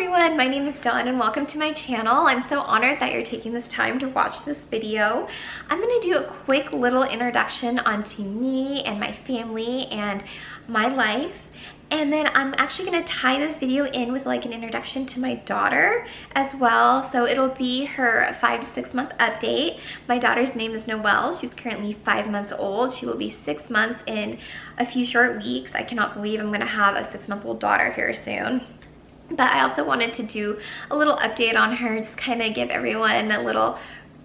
everyone, my name is Dawn and welcome to my channel. I'm so honored that you're taking this time to watch this video. I'm going to do a quick little introduction onto me and my family and my life. And then I'm actually going to tie this video in with like an introduction to my daughter as well. So it'll be her 5 to 6 month update. My daughter's name is Noelle. She's currently 5 months old. She will be 6 months in a few short weeks. I cannot believe I'm going to have a 6-month-old daughter here soon. But I also wanted to do a little update on her, just kind of give everyone a little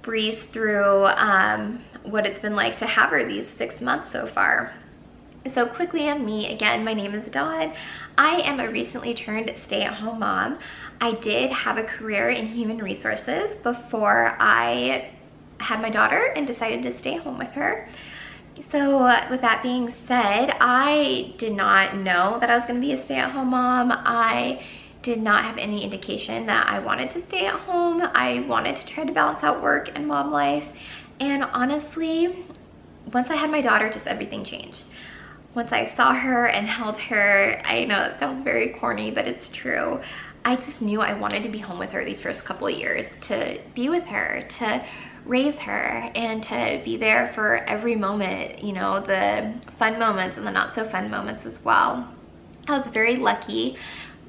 breeze through what it's been like to have her these 6 months so far. So quickly on me, again, my name is Dawn. I am a recently turned stay-at-home mom. I did have a career in human resources before I had my daughter and decided to stay home with her. So with that being said, I did not know that I was going to be a stay-at-home mom. I did not have any indication that I wanted to stay at home. I wanted to try to balance out work and mom life. And honestly, once I had my daughter, just everything changed. Once I saw her and held her, I know it sounds very corny, but it's true. I just knew I wanted to be home with her these first couple of years, to be with her, to raise her, and to be there for every moment, you know, the fun moments and the not so fun moments as well. I was very lucky.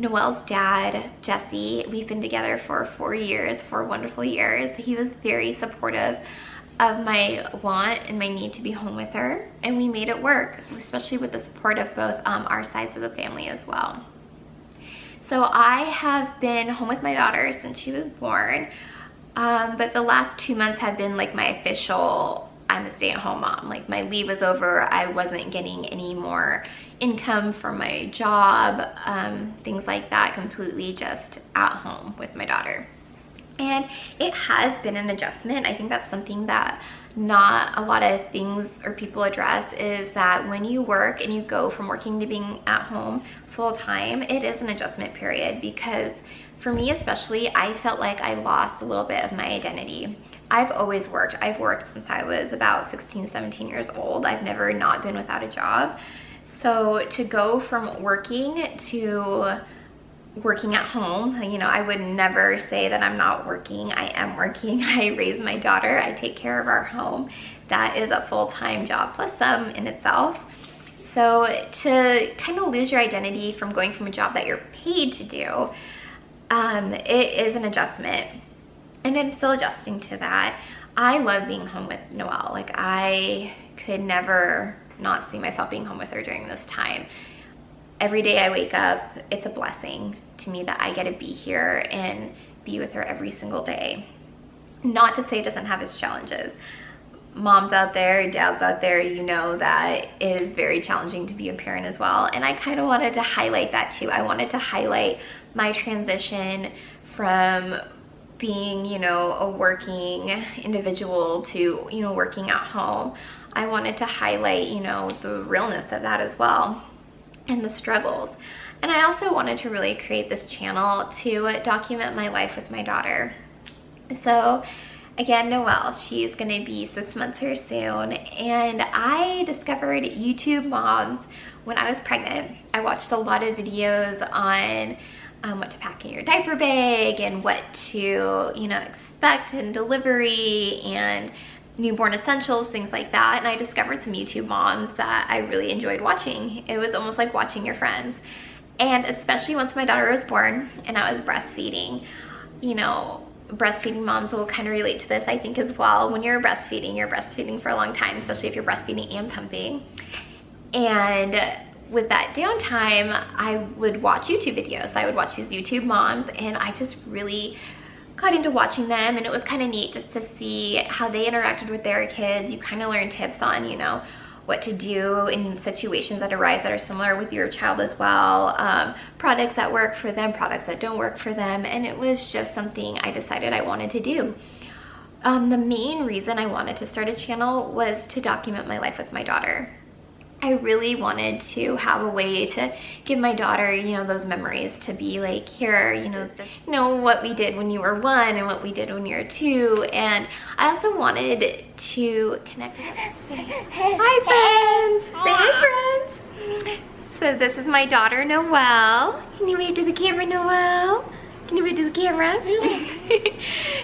Noelle's dad, Jesse, we've been together for 4 years, 4 wonderful years. He was very supportive of my want and my need to be home with her, and we made it work, especially with the support of both our sides of the family as well. So I have been home with my daughter since she was born, but the last 2 months have been like my official I'm a stay-at-home mom. Like my leave was over, I wasn't getting any more income from my job, things like that, completely just at home with my daughter. And it has been an adjustment. I think that's something that not a lot of things or people address, is that when you work and you go from working to being at home full time, it is an adjustment period, because for me especially, I felt like I lost a little bit of my identity. I've always worked. I've worked since I was about 16, 17 years old. I've never not been without a job. So to go from working to working at home, you know, I would never say that I'm not working. I am working. I raise my daughter. I take care of our home. That is a full-time job plus some in itself. So to kind of lose your identity from going from a job that you're paid to do, it is an adjustment. And I'm still adjusting to that. I love being home with Noelle. Like I could never not see myself being home with her during this time. Every day I wake up, it's a blessing to me that I get to be here and be with her every single day. Not to say it doesn't have its challenges. Moms out there, dads out there, you know that it is very challenging to be a parent as well. And I kind of wanted to highlight that too. I wanted to highlight my transition from being, you know, a working individual to, you know, working at home. I wanted to highlight, you know, the realness of that as well and the struggles. And I also wanted to really create this channel to document my life with my daughter. So again, Noelle, she's gonna be 6 months here soon, and I discovered YouTube Moms when I was pregnant. I watched a lot of videos on what to pack in your diaper bag and what to, you know, expect in delivery and newborn essentials, things like that. And I discovered some YouTube moms that I really enjoyed watching. It was almost like watching your friends. And especially once my daughter was born and I was breastfeeding, you know, breastfeeding moms will kind of relate to this, I think, as well. When you're breastfeeding for a long time, especially if you're breastfeeding and pumping. And with that downtime, I would watch YouTube videos. I would watch these YouTube moms, and I just really got into watching them, and it was kind of neat just to see how they interacted with their kids. You kind of learn tips on, you know, what to do in situations that arise that are similar with your child as well, products that work for them, products that don't work for them, and it was just something I decided I wanted to do. The main reason I wanted to start a channel was to document my life with my daughter. I really wanted to have a way to give my daughter, you know, those memories, to be like, here, you know, what we did when you were 1 and what we did when you were 2. And I also wanted to connect with her. Hi, friends. Say hi, friends. So this is my daughter, Noelle. Can you wave to the camera, Noelle? Can you wave to the camera?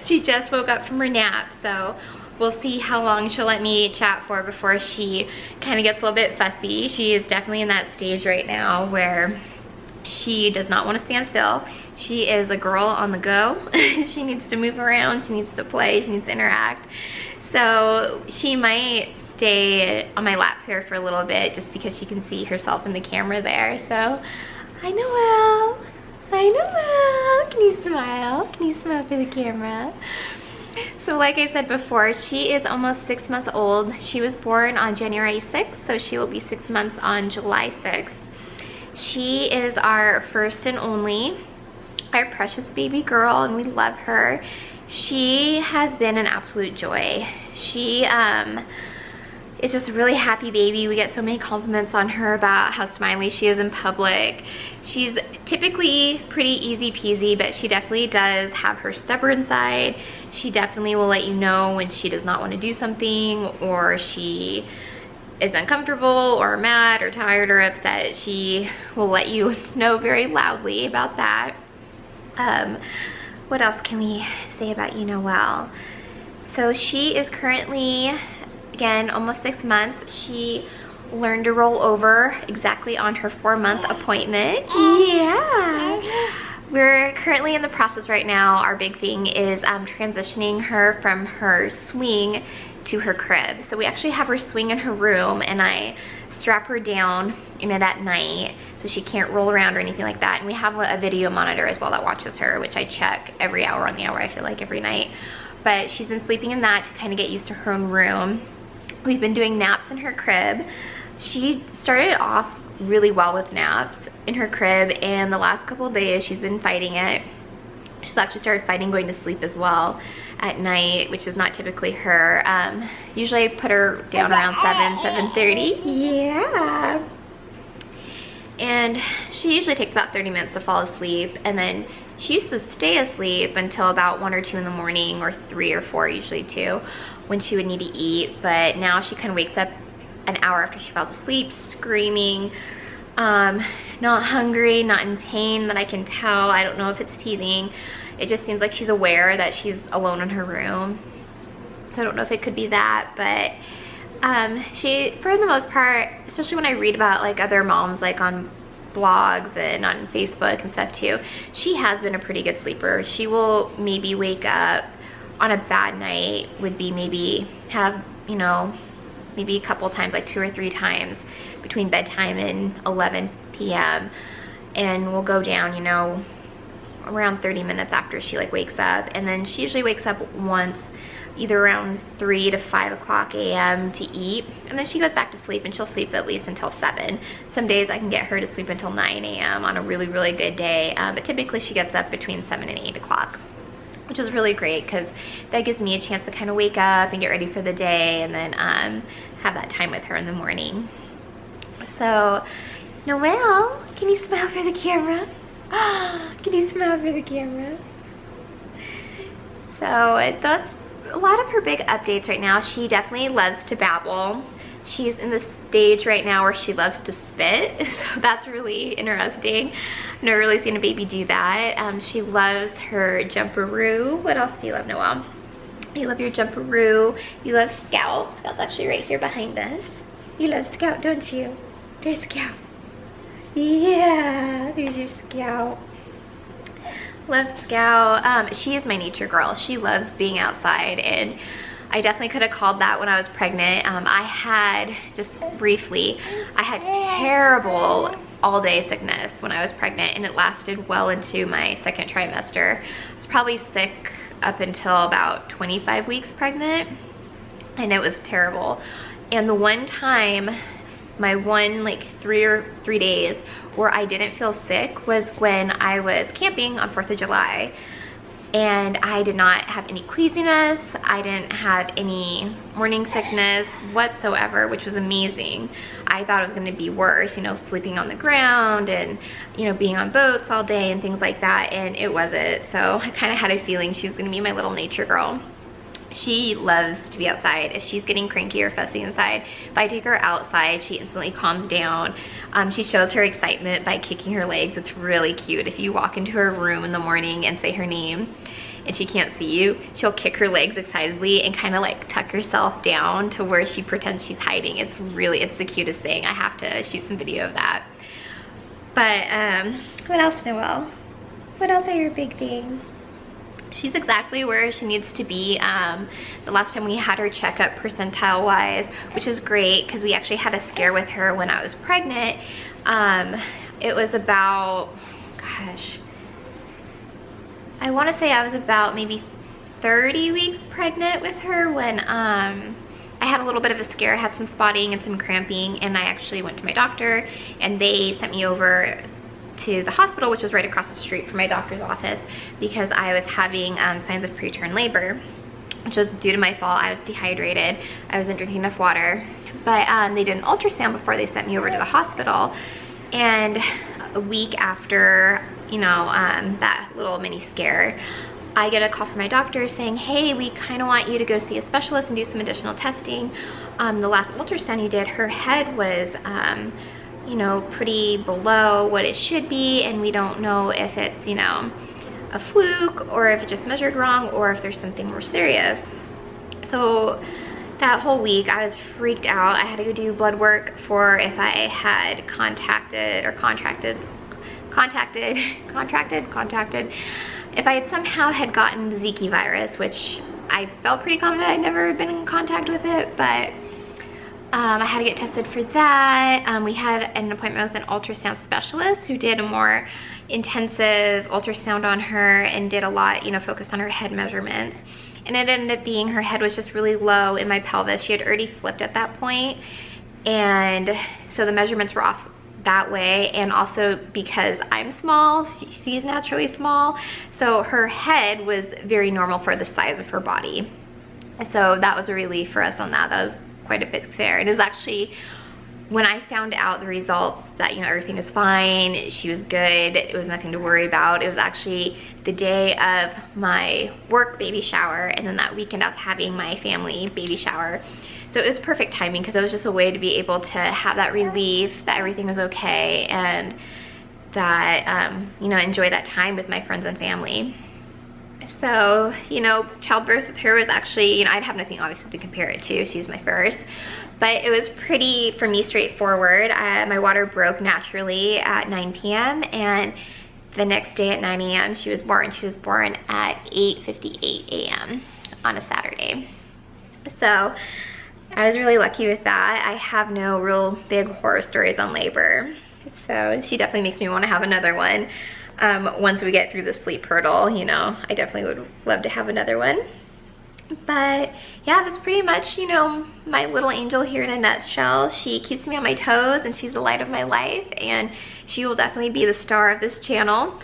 She just woke up from her nap, so we'll see how long she'll let me chat for before she kind of gets a little bit fussy. She is definitely in that stage right now where she does not want to stand still. She is a girl on the go. She needs to move around, she needs to play, she needs to interact. So she might stay on my lap here for a little bit just because she can see herself in the camera there. So, hi Noelle. Hi Noelle. Can you smile? Can you smile for the camera? So like I said before, she is almost 6 months old. She was born on January 6th, so she will be 6 months on July 6th. She is our first and only, our precious baby girl, and we love her. She has been an absolute joy. She is just a really happy baby. We get so many compliments on her about how smiley she is in public. She's typically pretty easy peasy, but she definitely does have her stubborn side. She definitely will let you know when she does not want to do something, or she is uncomfortable or mad or tired or upset. She will let you know very loudly about that. What else can we say about you, Noelle? So she is currently, again, almost 6 months. She learned to roll over exactly on her 4-month appointment. Yeah. We're currently in the process right now. Our big thing is transitioning her from her swing to her crib. So we actually have her swing in her room, and I strap her down in it at night so she can't roll around or anything like that. And we have a video monitor as well that watches her, which I check every hour on the hour, I feel like, every night. But she's been sleeping in that to kind of get used to her own room. We've been doing naps in her crib. She started off really well with naps in her crib, and the last couple of days she's been fighting it. She's actually started fighting going to sleep as well at night, which is not typically her. Usually I put her down around 7:30. Yeah. And she usually takes about 30 minutes to fall asleep, and then she used to stay asleep until about 1 or 2 in the morning, or 3 or 4 usually too, when she would need to eat. But now she kind of wakes up an hour after she falls asleep screaming, not hungry, not in pain that I can tell. I don't know if it's teething. It just seems like she's aware that she's alone in her room. So I don't know if it could be that, but she, for the most part, especially when I read about like other moms like on blogs and on Facebook and stuff too, she has been a pretty good sleeper. She will maybe wake up on a bad night, would be maybe have, you know, maybe a couple times, like 2 or 3 times between bedtime and 11 p.m. and we'll go down, you know, around 30 minutes after she like wakes up. And then she usually wakes up once, either around 3 to 5 o'clock a.m. to eat, and then she goes back to sleep, and she'll sleep at least until 7. Some days I can get her to sleep until 9 a.m. on a really, really good day, but typically she gets up between 7 and 8 o'clock, which is really great because that gives me a chance to kind of wake up and get ready for the day, and then have that time with her in the morning. So, Noelle, can you smile for the camera? Can you smile for the camera? So that's a lot of her big updates right now. She definitely loves to babble. She's in the stage right now where she loves to spit, so that's really interesting. I've never really seen a baby do that. She loves her jumperoo. What else do you love, Noelle? You love your jumperoo. You love Scout. Scout's actually right here behind us. You love Scout, don't you? There's Scout. Yeah, there's your Scout. Love Scout. She is my nature girl. She loves being outside, and I definitely could have called that when I was pregnant. I had, just briefly, I had terrible all-day sickness when I was pregnant, and it lasted well into my 2nd trimester. I was probably sick up until about 25 weeks pregnant, and it was terrible. And the one time, my one like 3 days where I didn't feel sick was when I was camping on 4th of July. And I did not have any queasiness. I didn't have any morning sickness whatsoever, which was amazing. I thought it was gonna be worse, you know, sleeping on the ground and, you know, being on boats all day and things like that, and it wasn't. So I kind of had a feeling she was gonna be my little nature girl. She loves to be outside. If she's getting cranky or fussy inside, if I take her outside, she instantly calms down. She shows her excitement by kicking her legs. It's really cute. If you walk into her room in the morning and say her name and she can't see you, she'll kick her legs excitedly and kind of like tuck herself down to where she pretends she's hiding. It's the cutest thing. I have to shoot some video of that. But what else, Noelle? What else are your big things? She's exactly where she needs to be. The last time we had her checkup percentile wise, which is great because we actually had a scare with her when I was pregnant. It was about, gosh, I want to say I was about maybe 30 weeks pregnant with her when I had a little bit of a scare. I had some spotting and some cramping, and I actually went to my doctor and they sent me over to the hospital, which was right across the street from my doctor's office, because I was having signs of preterm labor, which was due to my fault. I was dehydrated. I wasn't drinking enough water. But they did an ultrasound before they sent me over to the hospital. And a week after, you know, that little mini scare, I get a call from my doctor saying, hey, we kind of want you to go see a specialist and do some additional testing. The last ultrasound you did, her head was you know, pretty below what it should be, and we don't know if it's, you know, a fluke or if it just measured wrong or if there's something more serious. So that whole week I was freaked out. I had to go do blood work for if I had contracted if I had somehow had gotten the Zika virus, which I felt pretty confident I'd never been in contact with it, but I had to get tested for that. We had an appointment with an ultrasound specialist who did a more intensive ultrasound on her and did a lot, you know, focused on her head measurements. And it ended up being her head was just really low in my pelvis. She had already flipped at that point, and so the measurements were off that way. And also because I'm small, she's naturally small, so her head was very normal for the size of her body. So that was a relief for us on that. That was quite a bit there. And it was actually when I found out the results that, you know, everything was fine, she was good, it was nothing to worry about. It was actually the day of my work baby shower, and then that weekend I was having my family baby shower. So it was perfect timing because it was just a way to be able to have that relief that everything was okay, and that you know, enjoy that time with my friends and family. So, you know, childbirth with her was actually, you know, I'd have nothing obviously to compare it to. She's my first. But it was pretty, for me, straightforward. My water broke naturally at 9 p.m. and the next day at 9 a.m. she was born. She was born at 8:58 a.m. on a Saturday. So I was really lucky with that. I have no real big horror stories on labor. So she definitely makes me want to have another one. Once we get through the sleep hurdle, you know, I definitely would love to have another one. But yeah, that's pretty much, you know, my little angel here in a nutshell. She keeps me on my toes, and she's the light of my life, and she will definitely be the star of this channel.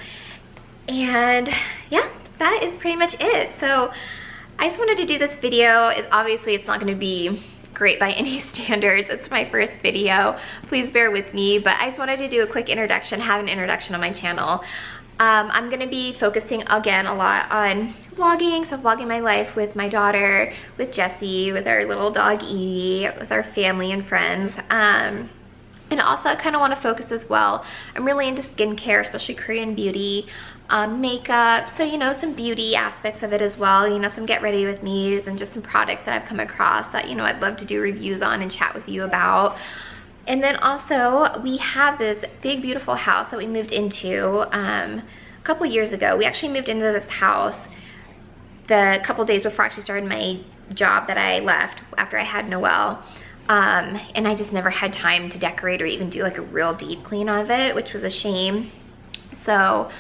And yeah, that is pretty much it. So I just wanted to do this video. Obviously it's not going to be great by any standards. It's my first video. Please bear with me, but I just wanted to do a quick introduction, have an introduction on my channel. I'm gonna be focusing again a lot on vlogging, so vlogging my life with my daughter, with Jessie, with our little dog Edie, with our family and friends. And also I kind of want to focus as well. I'm really into skincare, especially Korean beauty, makeup, so you know, some beauty aspects of it as well, you know, some get ready with me's and just some products that I've come across that, you know, I'd love to do reviews on and chat with you about. And then also we have this big beautiful house that we moved into a couple years ago. We actually moved into this house the couple days before I actually started my job that I left after I had Noelle. And I just never had time to decorate or even do like a real deep clean of it, which was a shame. So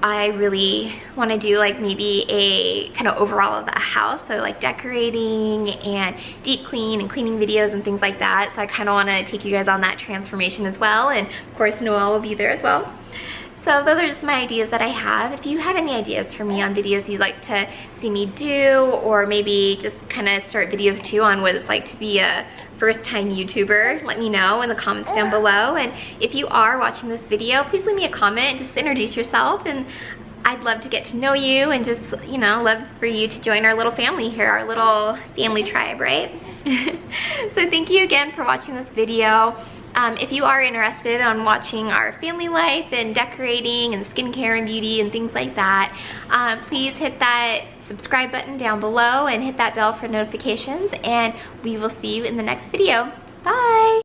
I really want to do like maybe a kind of overall of the house, so like decorating and deep clean and cleaning videos and things like that. So I kind of want to take you guys on that transformation as well, and of course Noelle will be there as well. So those are just my ideas that I have. If you have any ideas for me on videos you'd like to see me do, or maybe just kind of start videos too on what it's like to be a first-time YouTuber, let me know in the comments down below. And if you are watching this video, please leave me a comment, just introduce yourself, and I'd love to get to know you and just, you know, love for you to join our little family here, our little family tribe, right? So thank you again for watching this video. If you are interested on watching our family life and decorating and skincare and beauty and things like that, please hit that subscribe button down below and hit that bell for notifications, and we will see you in the next video. Bye!